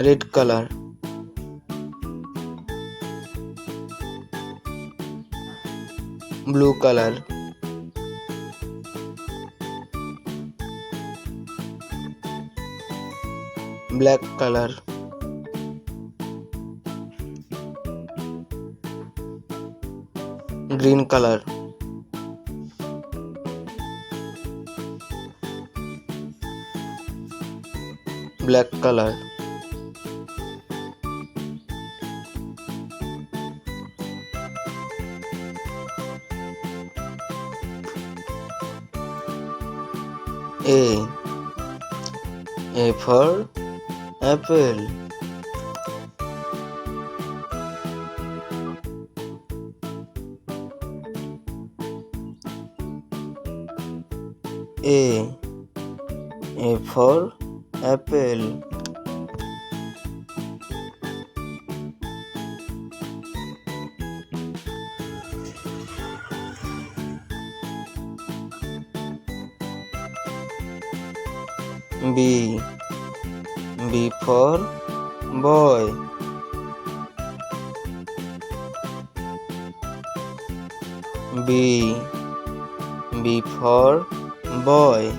red color, blue color, black color, green color, black color, A for apple, A for apple, B for boy, B for boy,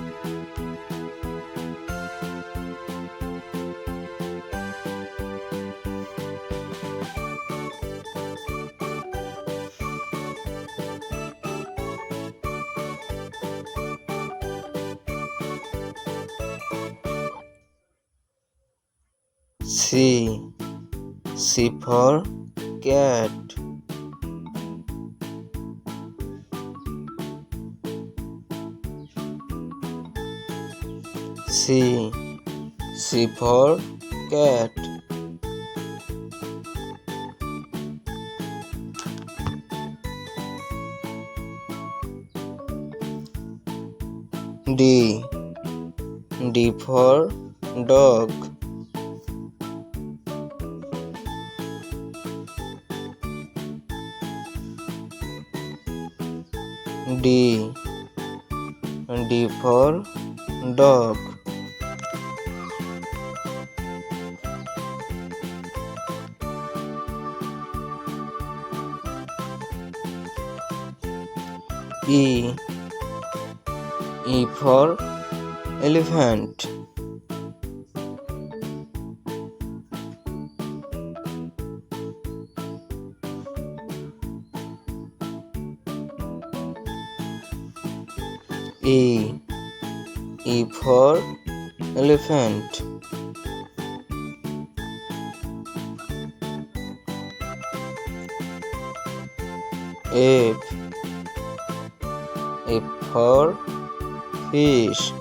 C for cat, C for cat, D for dog, D for dog, E for elephant, E for elephant, F for fish,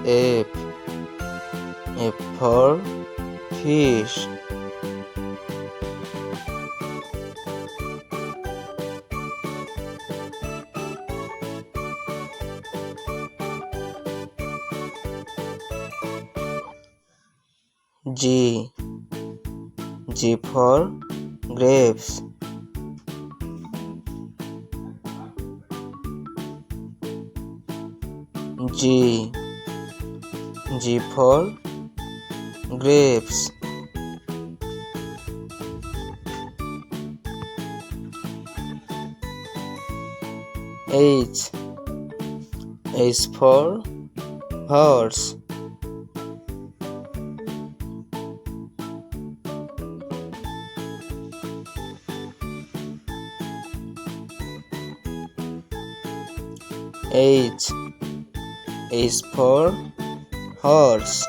F for fish, G for grapes, G for grapes, H for horse, H for horse,